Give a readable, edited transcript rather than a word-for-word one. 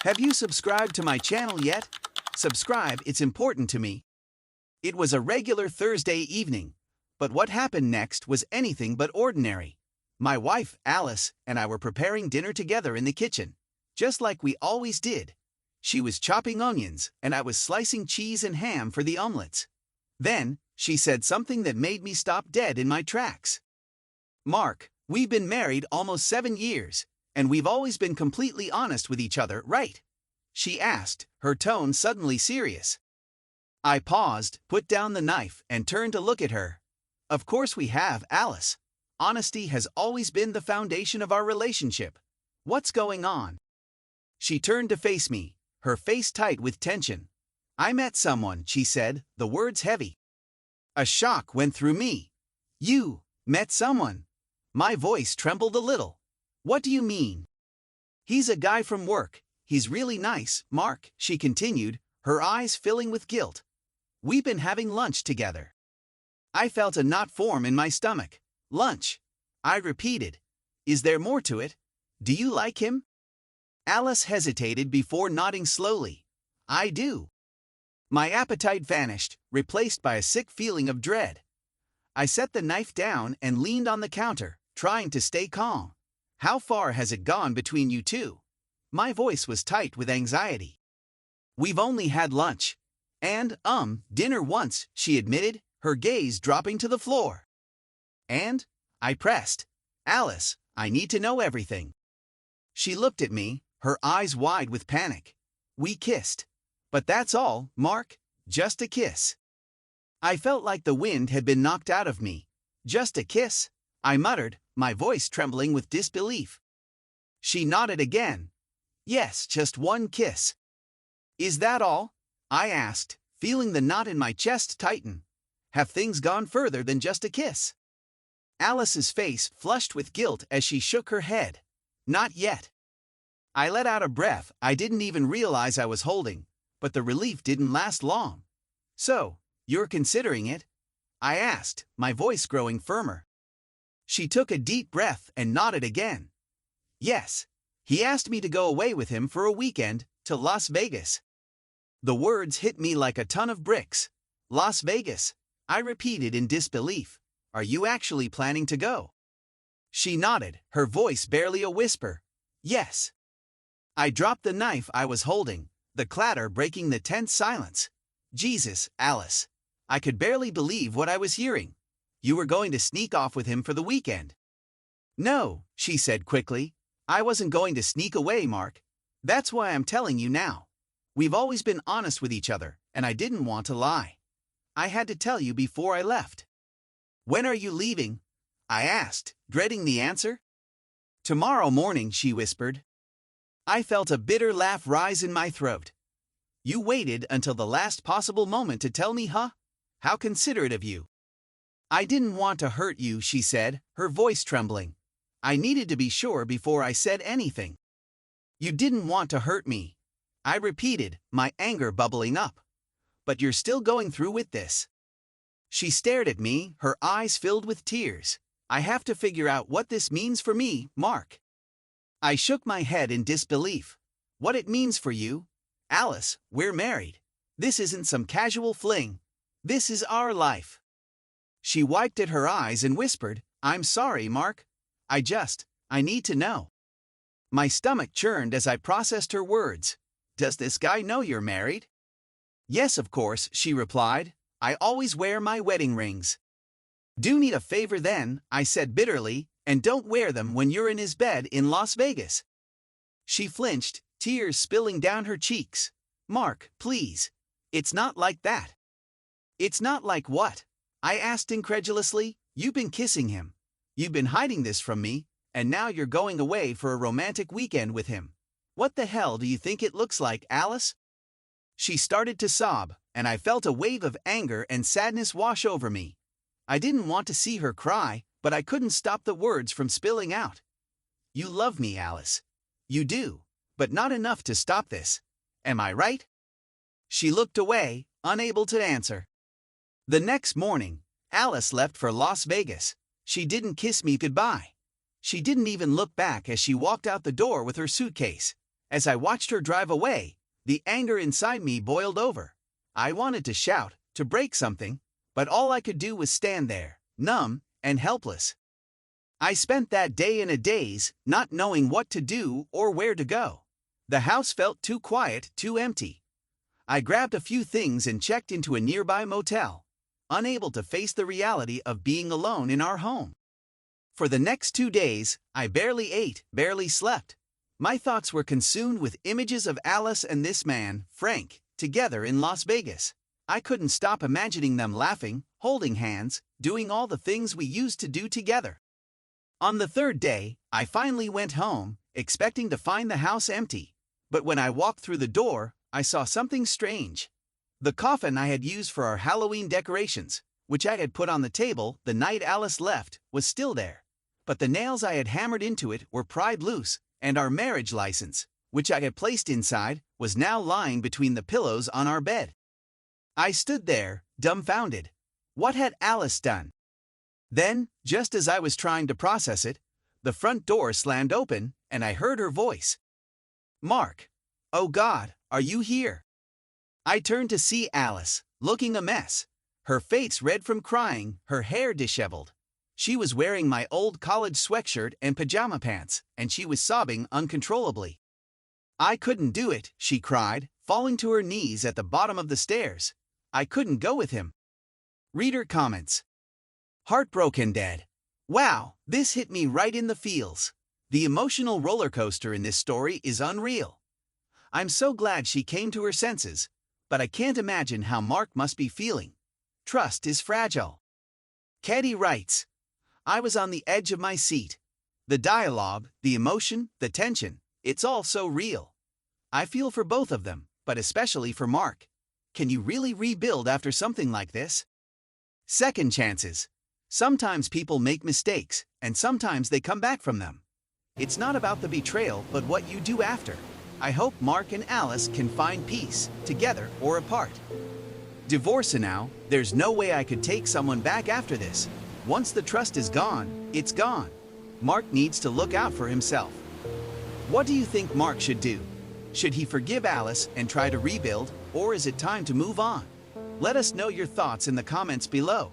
Have you subscribed to my channel yet? Subscribe, it's important to me. It was a regular Thursday evening, but what happened next was anything but ordinary. My wife, Alice, and I were preparing dinner together in the kitchen, just like we always did. She was chopping onions, and I was slicing cheese and ham for the omelets. Then, she said something that made me stop dead in my tracks. "Mark, we've been married almost 7 years, and we've always been completely honest with each other, right?" she asked, her tone suddenly serious. I paused, put down the knife, and turned to look at her. "Of course we have, Alice. Honesty has always been the foundation of our relationship. What's going on?" She turned to face me, her face tight with tension. "I met someone," she said, the words heavy. A shock went through me. "You met someone?" My voice trembled a little. "What do you mean?" "He's a guy from work. He's really nice, Mark," she continued, her eyes filling with guilt. "We've been having lunch together." I felt a knot form in my stomach. "Lunch?" I repeated. "Is there more to it? Do you like him?" Alice hesitated before nodding slowly. "I do." My appetite vanished, replaced by a sick feeling of dread. I set the knife down and leaned on the counter, trying to stay calm. "How far has it gone between you two?" My voice was tight with anxiety. "We've only had lunch. And, dinner once," she admitted, her gaze dropping to the floor. "And?" I pressed. "Alice, I need to know everything." She looked at me, her eyes wide with panic. "We kissed. But that's all, Mark, just a kiss." I felt like the wind had been knocked out of me. "Just a kiss?" I muttered, my voice trembling with disbelief. She nodded again. "Yes, just one kiss." "Is that all?" I asked, feeling the knot in my chest tighten. "Have things gone further than just a kiss?" Alice's face flushed with guilt as she shook her head. "Not yet." I let out a breath I didn't even realize I was holding, but the relief didn't last long. "So, you're considering it?" I asked, my voice growing firmer. She took a deep breath and nodded again. "Yes. He asked me to go away with him for a weekend, to Las Vegas." The words hit me like a ton of bricks. "Las Vegas?" I repeated in disbelief. "Are you actually planning to go?" She nodded, her voice barely a whisper. "Yes." I dropped the knife I was holding, the clatter breaking the tense silence. "Jesus, Alice." I could barely believe what I was hearing. "You were going to sneak off with him for the weekend." "No," she said quickly. "I wasn't going to sneak away, Mark. That's why I'm telling you now. We've always been honest with each other, and I didn't want to lie. I had to tell you before I left." "When are you leaving?" I asked, dreading the answer. "Tomorrow morning," she whispered. I felt a bitter laugh rise in my throat. "You waited until the last possible moment to tell me, huh? How considerate of you." "I didn't want to hurt you," she said, her voice trembling. "I needed to be sure before I said anything." "You didn't want to hurt me," I repeated, my anger bubbling up. "But you're still going through with this." She stared at me, her eyes filled with tears. "I have to figure out what this means for me, Mark." I shook my head in disbelief. "What it means for you? Alice, we're married. This isn't some casual fling. This is our life." She wiped at her eyes and whispered, "I'm sorry, Mark. I need to know." My stomach churned as I processed her words. "Does this guy know you're married?" "Yes, of course," she replied. "I always wear my wedding rings." "Do me a favor then," I said bitterly, "and don't wear them when you're in his bed in Las Vegas." She flinched, tears spilling down her cheeks. "Mark, please. It's not like that." "It's not like what?" I asked incredulously. "You've been kissing him. You've been hiding this from me, and now you're going away for a romantic weekend with him. What the hell do you think it looks like, Alice?" She started to sob, and I felt a wave of anger and sadness wash over me. I didn't want to see her cry, but I couldn't stop the words from spilling out. "You love me, Alice. You do, but not enough to stop this. Am I right?" She looked away, unable to answer. The next morning, Alice left for Las Vegas. She didn't kiss me goodbye. She didn't even look back as she walked out the door with her suitcase. As I watched her drive away, the anger inside me boiled over. I wanted to shout, to break something, but all I could do was stand there, numb and helpless. I spent that day in a daze, not knowing what to do or where to go. The house felt too quiet, too empty. I grabbed a few things and checked into a nearby motel, unable to face the reality of being alone in our home. For the next 2 days, I barely ate, barely slept. My thoughts were consumed with images of Alice and this man, Frank, together in Las Vegas. I couldn't stop imagining them laughing, holding hands, doing all the things we used to do together. On the 3rd day, I finally went home, expecting to find the house empty. But when I walked through the door, I saw something strange. The coffin I had used for our Halloween decorations, which I had put on the table the night Alice left, was still there. But the nails I had hammered into it were pried loose, and our marriage license, which I had placed inside, was now lying between the pillows on our bed. I stood there, dumbfounded. What had Alice done? Then, just as I was trying to process it, the front door slammed open, and I heard her voice. "Mark, oh God, are you here?" I turned to see Alice, looking a mess. Her face red from crying, her hair disheveled. She was wearing my old college sweatshirt and pajama pants, and she was sobbing uncontrollably. "I couldn't do it," she cried, falling to her knees at the bottom of the stairs. "I couldn't go with him." Reader comments. Heartbroken dead. Wow, this hit me right in the feels. The emotional roller coaster in this story is unreal. I'm so glad she came to her senses, but I can't imagine how Mark must be feeling. Trust is fragile. Caddy writes, I was on the edge of my seat. The dialogue, the emotion, the tension, it's all so real. I feel for both of them, but especially for Mark. Can you really rebuild after something like this? Second chances. Sometimes people make mistakes, and sometimes they come back from them. It's not about the betrayal, but what you do after. I hope Mark and Alice can find peace, together or apart. Divorce now, there's no way I could take someone back after this. Once the trust is gone, it's gone. Mark needs to look out for himself. What do you think Mark should do? Should he forgive Alice and try to rebuild, or is it time to move on? Let us know your thoughts in the comments below.